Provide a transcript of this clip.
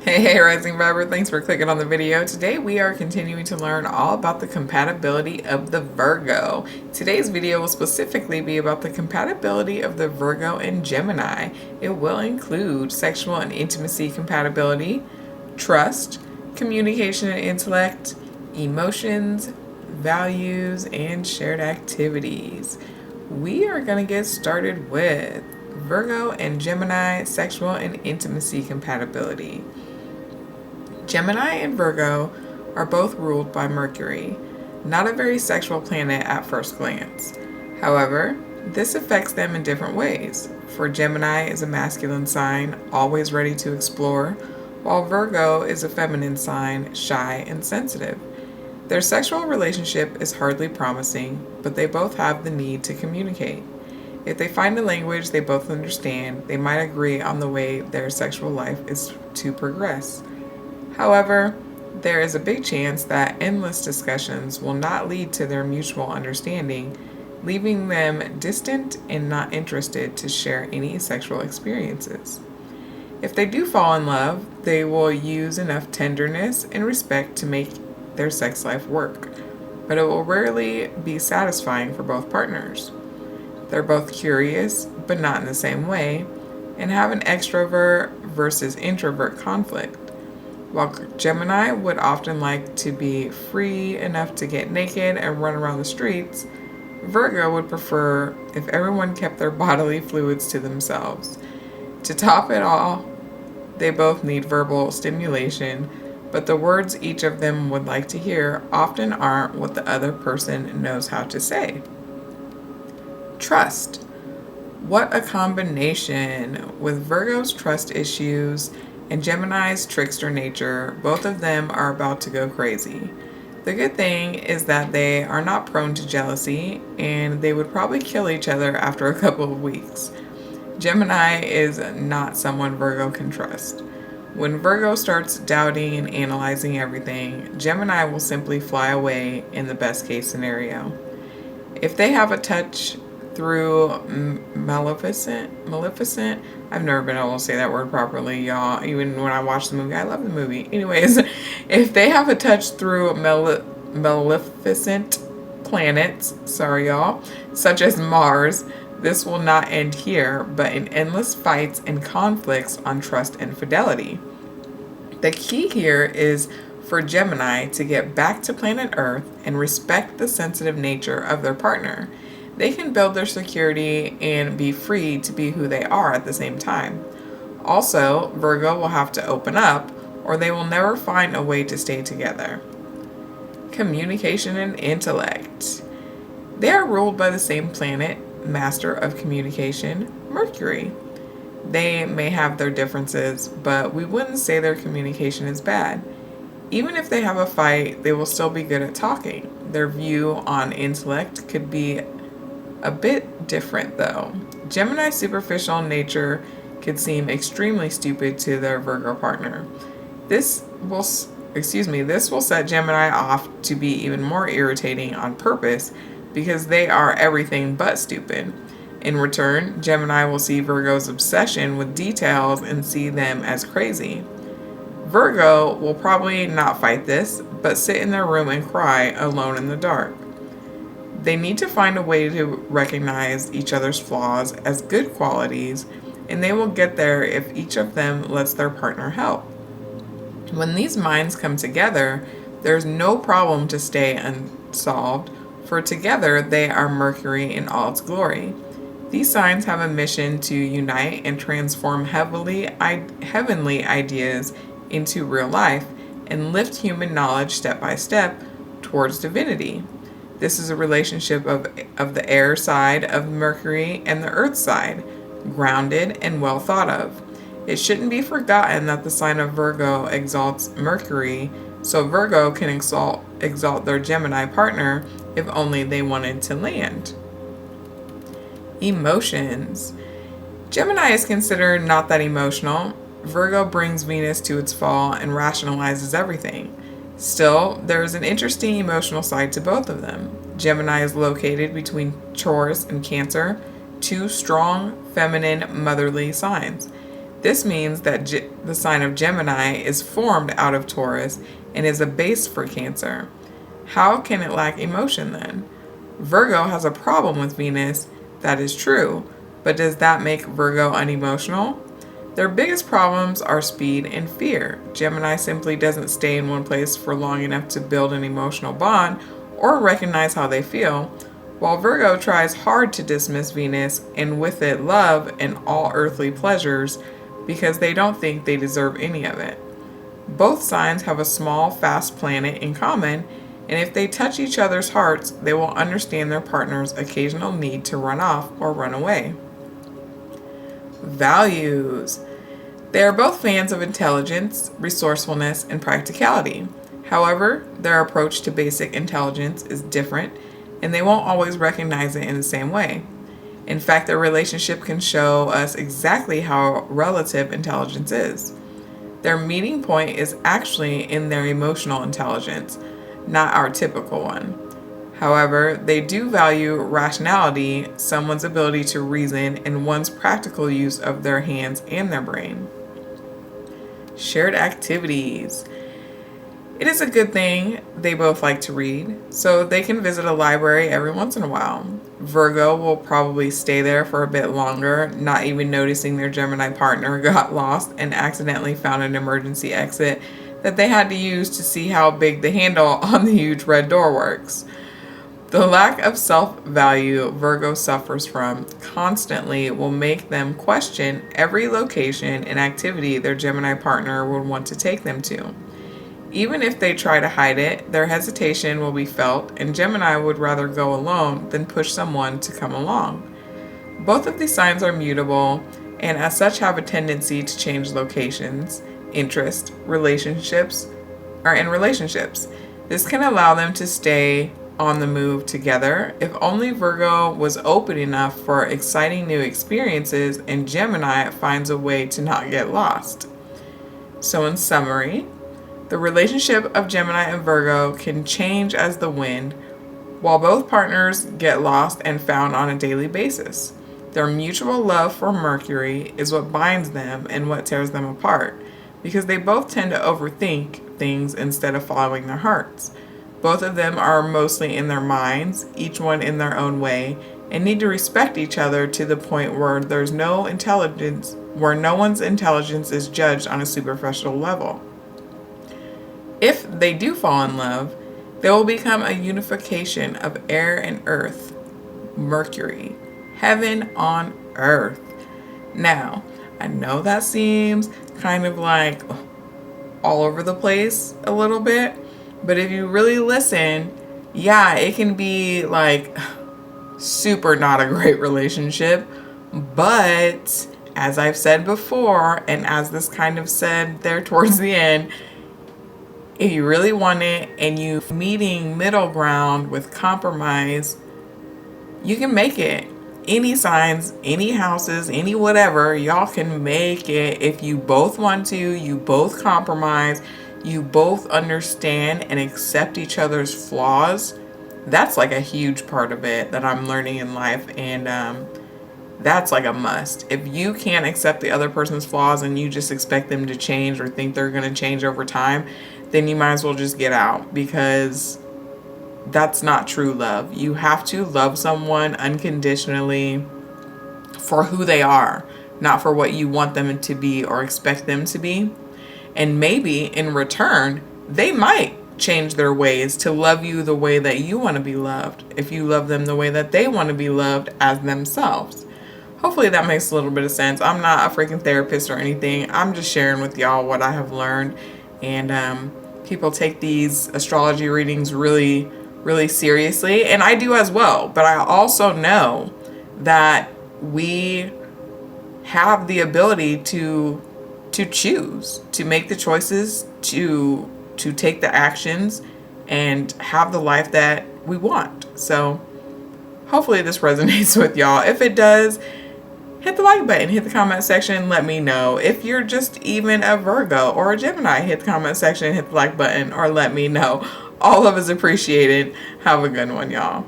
Hey, Rising Viber, thanks for clicking on the video. Today we are continuing to learn all about the compatibility of the Virgo. Today's video will specifically be about the compatibility of the Virgo and Gemini. It will include sexual and intimacy compatibility, trust, communication and intellect, emotions, values, and shared activities. We are going to get started with Virgo and Gemini sexual and intimacy compatibility. Gemini and Virgo are both ruled by Mercury, not a very sexual planet at first glance. However, this affects them in different ways, for Gemini is a masculine sign, always ready to explore, while Virgo is a feminine sign, shy and sensitive. Their sexual relationship is hardly promising, but they both have the need to communicate. If they find a language they both understand, they might agree on the way their sexual life is to progress. However, there is a big chance that endless discussions will not lead to their mutual understanding, leaving them distant and not interested to share any sexual experiences. If they do fall in love, they will use enough tenderness and respect to make their sex life work, but it will rarely be satisfying for both partners. They're both curious, but not in the same way, and have an extrovert versus introvert conflict. While Gemini would often like to be free enough to get naked and run around the streets, Virgo would prefer if everyone kept their bodily fluids to themselves. To top it all, they both need verbal stimulation, but the words each of them would like to hear often aren't what the other person knows how to say. Trust. What a combination! With Virgo's trust issues and Gemini's trickster nature, both of them are about to go crazy. The good thing is that they are not prone to jealousy, and they would probably kill each other after a couple of weeks. Gemini is not someone Virgo can trust. When Virgo starts doubting and analyzing everything, Gemini will simply fly away in the best case scenario. If they have a touch through Maleficent, I've never been able to say that word properly, y'all. Even when I watch the movie, I love the movie. Anyways, if they have a touch through Maleficent planets, sorry y'all, such as Mars, this will not end here, but in endless fights and conflicts on trust and fidelity. The key here is for Gemini to get back to planet Earth and respect the sensitive nature of their partner. They can build their security and be free to be who they are at the same time. Also, Virgo will have to open up, or they will never find a way to stay together. Communication and intellect. They are ruled by the same planet, master of communication, Mercury. They may have their differences, but we wouldn't say their communication is bad. Even if they have a fight, they will still be good at talking. Their view on intellect could be a bit different though. Gemini's superficial nature could seem extremely stupid to their Virgo partner. This will set Gemini off to be even more irritating on purpose because they are everything but stupid. In return, Gemini will see Virgo's obsession with details and see them as crazy. Virgo will probably not fight this, but sit in their room and cry alone in the dark. They need to find a way to recognize each other's flaws as good qualities, and they will get there if each of them lets their partner help. When these minds come together, there's no problem to stay unsolved, for together they are Mercury in all its glory. These signs have a mission to unite and transform heavenly ideas into real life and lift human knowledge step by step towards divinity. This is a relationship of the air side of Mercury and the earth side, grounded and well thought of. It shouldn't be forgotten that the sign of Virgo exalts Mercury, so Virgo can exalt their Gemini partner if only they wanted to land. Emotions. Gemini is considered not that emotional. Virgo brings Venus to its fall and rationalizes everything. Still, there is an interesting emotional side to both of them. Gemini is located between Taurus and Cancer, two strong, feminine, motherly signs. This means that the sign of Gemini is formed out of Taurus and is a base for Cancer. How can it lack emotion then? Virgo has a problem with Venus. That is true, but does that make Virgo unemotional? Their biggest problems are speed and fear. Gemini simply doesn't stay in one place for long enough to build an emotional bond or recognize how they feel, while Virgo tries hard to dismiss Venus and with it love and all earthly pleasures because they don't think they deserve any of it. Both signs have a small, fast planet in common, and if they touch each other's hearts, they will understand their partner's occasional need to run off or run away. Values. They are both fans of intelligence, resourcefulness, and practicality. However, their approach to basic intelligence is different, and they won't always recognize it in the same way. In fact, their relationship can show us exactly how relative intelligence is. Their meeting point is actually in their emotional intelligence, not our typical one. However, they do value rationality, someone's ability to reason, and one's practical use of their hands and their brain. Shared activities. It is a good thing they both like to read, so they can visit a library every once in a while. Virgo will probably stay there for a bit longer, not even noticing their Gemini partner got lost and accidentally found an emergency exit that they had to use to see how big the handle on the huge red door works. The lack of self-value Virgo suffers from constantly will make them question every location and activity their Gemini partner would want to take them to. Even if they try to hide it, their hesitation will be felt, and Gemini would rather go alone than push someone to come along. Both of these signs are mutable, and as such have a tendency to change locations, interest, relationships. This can allow them to stay on the move together if only Virgo was open enough for exciting new experiences and Gemini finds a way to not get lost. So in summary, the relationship of Gemini and Virgo can change as the wind, while both partners get lost and found on a daily basis. Their mutual love for Mercury is what binds them and what tears them apart, because they both tend to overthink things instead of following their hearts. Both of them are mostly in their minds, each one in their own way, and need to respect each other to the point where no one's intelligence is judged on a superficial level. If they do fall in love, there will become a unification of air and earth, Mercury, heaven on earth. Now, I know that seems kind of like all over the place a little bit, but if you really listen, yeah, it can be like super not a great relationship. But as I've said before, and as this kind of said there towards the end, if you really want it and you meeting middle ground with compromise, you can make it. Any signs, any houses, any whatever, y'all can make it if you both want to, you both compromise, you both understand and accept each other's flaws. That's like a huge part of it that I'm learning in life, and that's like a must. If you can't accept the other person's flaws and you just expect them to change or think they're going to change over time, then you might as well just get out, because that's not true love. You have to love someone unconditionally for who they are, not for what you want them to be or expect them to be. And maybe in return, they might change their ways to love you the way that you want to be loved, if you love them the way that they want to be loved as themselves. Hopefully that makes a little bit of sense. I'm not a freaking therapist or anything. I'm just sharing with y'all what I have learned. And people take these astrology readings really, really seriously. And I do as well. But I also know that we have the ability to choose, to make the choices, to take the actions, and have the life that we want. So hopefully this resonates with y'all. If it does, hit the like button, hit the comment section, let me know. If you're just even a Virgo or a Gemini, hit the comment section, hit the like button, or let me know. All of us appreciated. Have a good one, y'all.